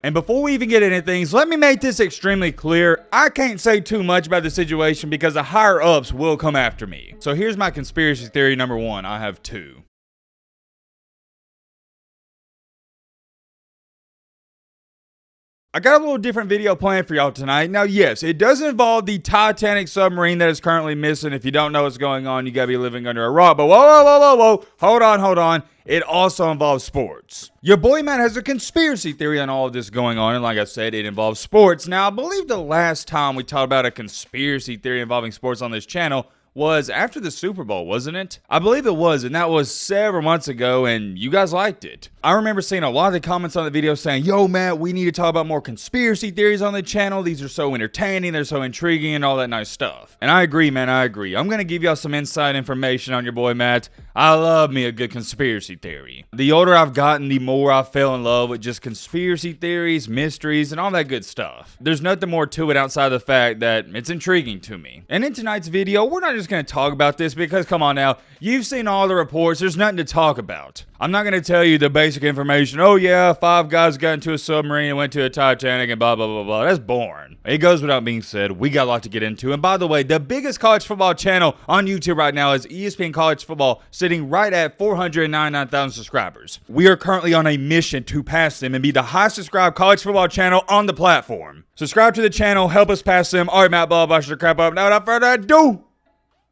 And before we even get into things, let me make this extremely clear. I can't say too much about the situation because the higher ups will come after me. So here's my conspiracy theory number one. I have two. I got a little different video planned for y'all tonight. Now, yes, it does involve the Titanic submarine that is currently missing. If you don't know what's going on, you gotta be living under a rock. But whoa. Hold on. It also involves sports. Your boy Matt has a conspiracy theory on all of this going on. And like I said, it involves sports. Now, I believe the last time we talked about a conspiracy theory involving sports on this channel was after the Super Bowl, wasn't it? I believe it was, and that was several months ago, and you guys liked it. I remember seeing a lot of the comments on the video saying, yo, Matt, we need to talk about more conspiracy theories on the channel. These are so entertaining, they're so intriguing, and all that nice stuff. And I agree, man, I agree. I'm gonna give y'all some inside information on your boy Matt. I love me a good conspiracy theory. The older I've gotten, the more I fell in love with just conspiracy theories, mysteries, and all that good stuff. There's nothing more to it outside of the fact that it's intriguing to me. And in tonight's video, we're not just going to talk about this because, come on now, you've seen all the reports. There's nothing to talk about. I'm not going to tell you the basic information. Oh yeah, 5 guys got into a submarine and went to a Titanic and blah, blah, blah, blah. That's boring. It goes without being said. We got a lot to get into. And by the way, the biggest college football channel on YouTube right now is ESPN College Football, sitting right at 499,000 subscribers. We are currently on a mission to pass them and be the highest subscribed college football channel on the platform. Subscribe to the channel, help us pass them. All right, Matt, blah, blah, shut the crap up. Now, without further ado,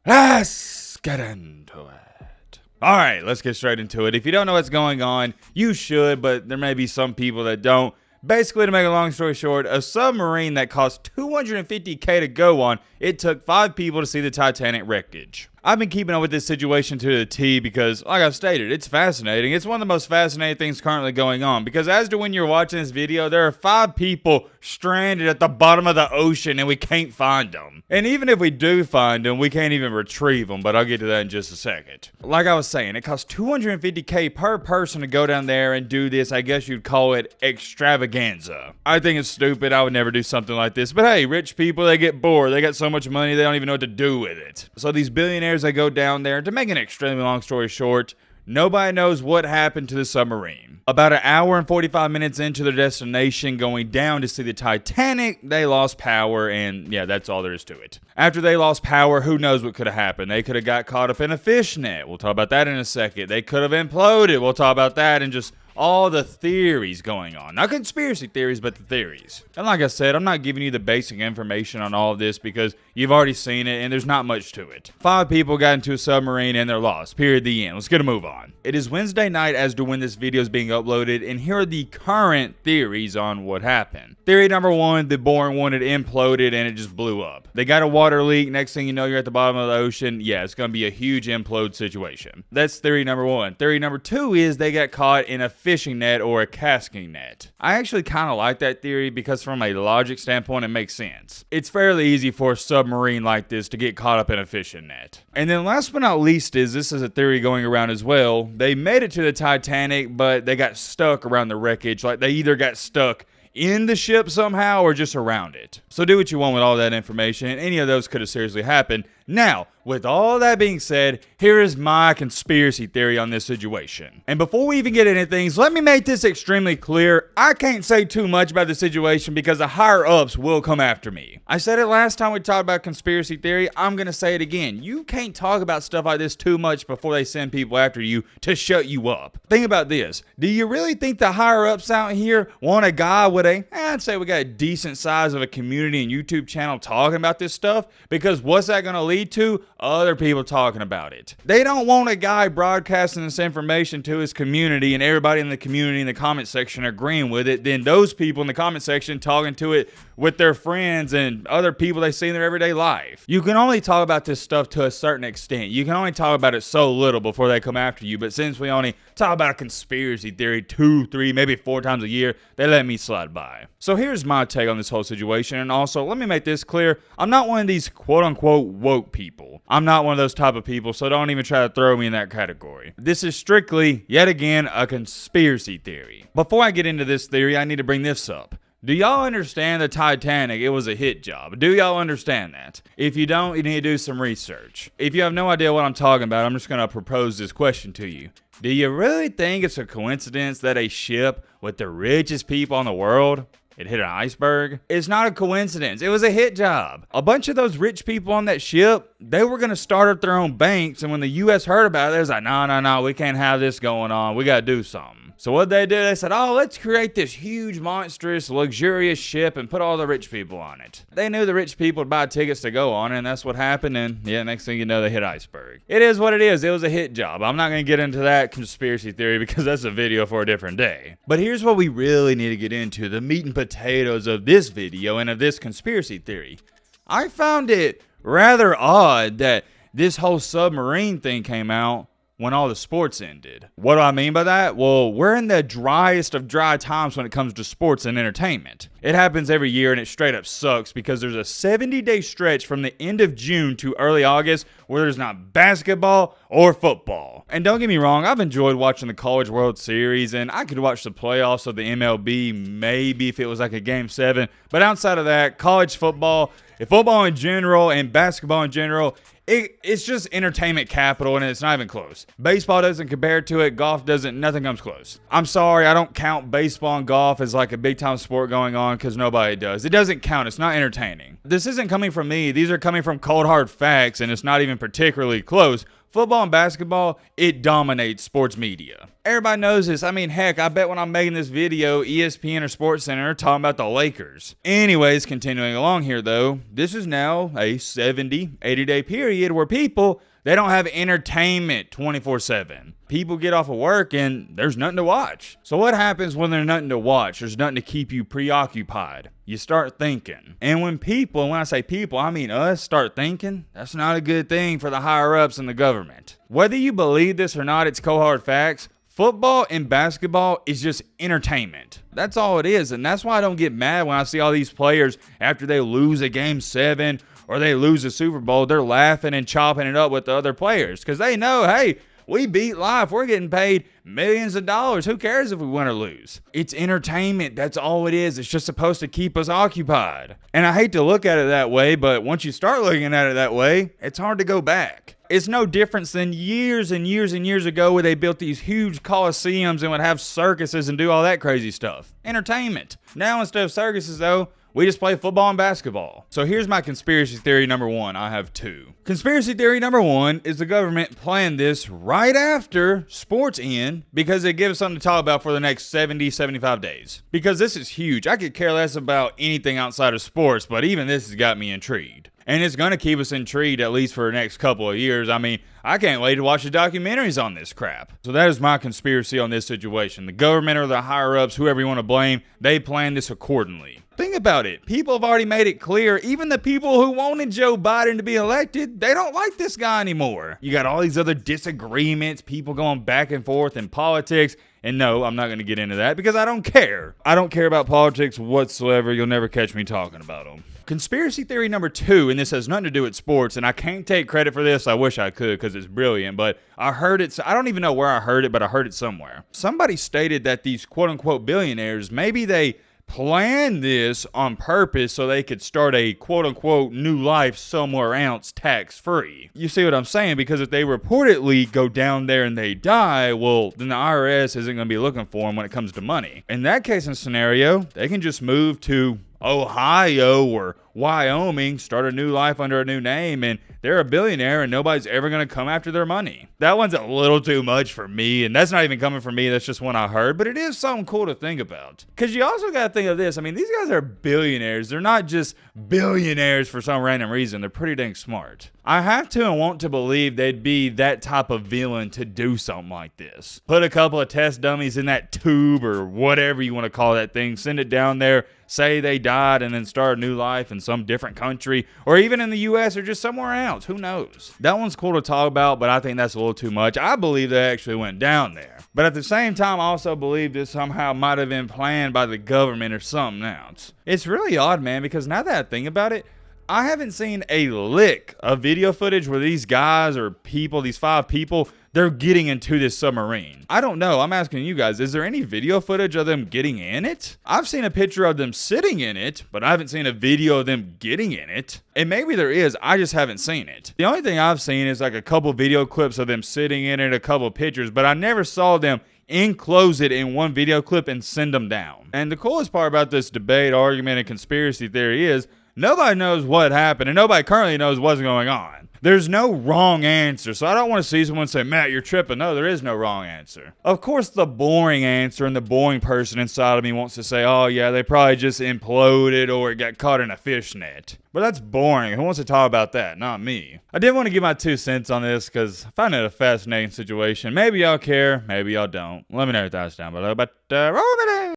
let's get into it. All right, let's get straight into it. If you don't know what's going on, you should, but there may be some people that don't. Basically, to make a long story short, a submarine that cost $250K to go on, it took 5 people to see the Titanic wreckage. I've been keeping up with this situation to the T because, like I've stated, it's fascinating. It's one of the most fascinating things currently going on because as to when you're watching this video, there are 5 people stranded at the bottom of the ocean and we can't find them. And even if we do find them, we can't even retrieve them, but I'll get to that in just a second. Like I was saying, it costs $250K per person to go down there and do this. I guess you'd call it extravaganza. I think it's stupid. I would never do something like this. But hey, rich people, they get bored. They got so much money, they don't even know what to do with it. So these billionaires, they go down there. To make an extremely long story short, nobody knows what happened to the submarine. About an hour and 45 minutes into their destination, going down to see the Titanic, they lost power, and yeah, that's all there is to it. After they lost power, who knows what could have happened? They could have got caught up in a fishnet. We'll talk about that in a second. They could have imploded. We'll talk about that in just all the theories going on. Not conspiracy theories, but the theories. And like I said, I'm not giving you the basic information on all of this because you've already seen it and there's not much to it. 5 people got into a submarine and they're lost. Period. The end. Let's get a move on. It is Wednesday night as to when this video is being uploaded, and here are the current theories on what happened. Theory number 1, the boring one, it imploded and it just blew up. They got a water leak. Next thing you know, you're at the bottom of the ocean. Yeah, it's going to be a huge implode situation. That's theory number 1. Theory number 2 is they got caught in a fishing net or a casting net. I actually kind of like that theory because from a logic standpoint, it makes sense. It's fairly easy for a submarine like this to get caught up in a fishing net. And then last but not least is, this is a theory going around as well, they made it to the Titanic, but they got stuck around the wreckage. Like they either got stuck in the ship somehow or just around it. So do what you want with all that information. Any of those could have seriously happened. Now, with all that being said, here is my conspiracy theory on this situation. And before we even get into things, let me make this extremely clear. I can't say too much about the situation because the higher ups will come after me. I said it last time we talked about conspiracy theory. I'm going to say it again. You can't talk about stuff like this too much before they send people after you to shut you up. Think about this. Do you really think the higher ups out here want a guy with I'd say we got a decent size of a community and YouTube channel talking about this stuff? Because what's that going to lead to? Other people talking about it. They don't want a guy broadcasting this information to his community and everybody in the community in the comment section agreeing with it. Then those people in the comment section talking to it with their friends and other people they see in their everyday life. You can only talk about this stuff to a certain extent. You can only talk about it so little before they come after you. But since we only talk about a conspiracy theory 2, 3, maybe 4 times a year, they let me slide by. So here's my take on this whole situation. And also, let me make this clear. I'm not one of these quote-unquote woke people. I'm not one of those type of people, so don't even try to throw me in that category. This is strictly, yet again, a conspiracy theory. Before I get into this theory, I need to bring this up. Do y'all understand the Titanic? It was a hit job. Do y'all understand that? If you don't, you need to do some research. If you have no idea what I'm talking about, I'm just going to propose this question to you. Do you really think it's a coincidence that a ship with the richest people in the world, it hit an iceberg? It's not a coincidence. It was a hit job. A bunch of those rich people on that ship, they were going to start up their own banks. And when the U.S. heard about it, they was like, no, we can't have this going on. We got to do something. So what they did, they said, let's create this huge, monstrous, luxurious ship and put all the rich people on it. They knew the rich people would buy tickets to go on it, and that's what happened. And yeah, next thing you know, they hit iceberg. It is what it is. It was a hit job. I'm not going to get into that conspiracy theory because that's a video for a different day. But here's what we really need to get into, the meat and potatoes of this video and of this conspiracy theory. I found it rather odd that this whole submarine thing came out when all the sports ended. What do I mean by that? Well, we're in the driest of dry times when it comes to sports and entertainment. It happens every year and it straight up sucks because there's a 70-day stretch from the end of June to early August where there's not basketball or football. And don't get me wrong, I've enjoyed watching the College World Series and I could watch the playoffs of the MLB maybe if it was like a Game 7. But outside of that, college football, football in general and basketball in general, it's just entertainment capital, and it's not even close. Baseball doesn't compare to it. Golf doesn't. Nothing comes close. I'm sorry, I don't count baseball and golf as like a big-time sport going on because nobody does. It doesn't count. It's not entertaining. This isn't coming from me. These are coming from cold, hard facts, and it's not even particularly close. Football and basketball, it dominates sports media. Everybody knows this. I mean, heck, I bet when I'm making this video, ESPN or SportsCenter are talking about the Lakers. Anyways, continuing along here, though, this is now a 70, 80-day period where people, they don't have entertainment 24/7. People get off of work and there's nothing to watch. So what happens when there's nothing to watch? There's nothing to keep you preoccupied. You start thinking. And when people, and when I say people, I mean us, start thinking, that's not a good thing for the higher-ups in the government. Whether you believe this or not, it's cold hard facts. Football and basketball is just entertainment. That's all it is. And that's why I don't get mad when I see all these players after they lose a Game 7 or they lose a Super Bowl, they're laughing and chopping it up with the other players because they know, hey, we beat life. We're getting paid millions of dollars. Who cares if we win or lose? It's entertainment. That's all it is. It's just supposed to keep us occupied. And I hate to look at it that way, but once you start looking at it that way, it's hard to go back. It's no difference than years and years and years ago where they built these huge coliseums and would have circuses and do all that crazy stuff. Entertainment. Now instead of circuses though, we just play football and basketball. So here's my conspiracy theory number one. I have two. Conspiracy theory number one is the government planned this right after sports end because it gives something to talk about for the next 70, 75 days. Because this is huge. I could care less about anything outside of sports, but even this has got me intrigued. And it's going to keep us intrigued at least for the next couple of years. I mean, I can't wait to watch the documentaries on this crap. So that is my conspiracy on this situation. The government or the higher-ups, whoever you want to blame, they planned this accordingly. Think about it. People have already made it clear. Even the people who wanted Joe Biden to be elected, they don't like this guy anymore. You got all these other disagreements, people going back and forth in politics. And no, I'm not going to get into that because I don't care. I don't care about politics whatsoever. You'll never catch me talking about them. Conspiracy theory number two, and this has nothing to do with sports, and I can't take credit for this. I wish I could because it's brilliant, but I heard it. I don't even know where I heard it, but I heard it somewhere. Somebody stated that these quote-unquote billionaires, maybe they planned this on purpose so they could start a quote-unquote new life somewhere else tax-free. You see what I'm saying? Because if they reportedly go down there and they die, well, then the IRS isn't going to be looking for them when it comes to money. In that case and scenario, they can just move to Ohio or Wyoming, start a new life under a new name, and they're a billionaire and nobody's ever going to come after their money. That one's a little too much for me, and that's not even coming from me. That's just one I heard, but it is something cool to think about. Because you also got to think of this. I mean, these guys are billionaires. They're not just billionaires for some random reason. They're pretty dang smart. I have to and want to believe they'd be that type of villain to do something like this. Put a couple of test dummies in that tube or whatever you want to call that thing, send it down there, say they died, and then start a new life in some different country, or even in the U.S. or just somewhere else. Who knows? That one's cool to talk about, but I think that's a little too much. I believe they actually went down there. But at the same time, I also believe this somehow might have been planned by the government or something else. It's really odd, man, because now that I think about it, I haven't seen a lick of video footage where these guys or people, these 5 people, they're getting into this submarine. I don't know. I'm asking you guys, is there any video footage of them getting in it? I've seen a picture of them sitting in it, but I haven't seen a video of them getting in it. And maybe there is, I just haven't seen it. The only thing I've seen is like a couple video clips of them sitting in it, a couple pictures, but I never saw them enclose it in one video clip and send them down. And the coolest part about this debate, argument, and conspiracy theory is nobody knows what happened, and nobody currently knows what's going on. There's no wrong answer, so I don't want to see someone say, Matt, you're tripping. No, there is no wrong answer. Of course, the boring answer and the boring person inside of me wants to say, oh yeah, they probably just imploded or it got caught in a fishnet. But that's boring. Who wants to talk about that? Not me. I did want to give my 2 cents on this because I find it a fascinating situation. Maybe y'all care, maybe y'all don't. Let me know your thoughts down below, but roll it in.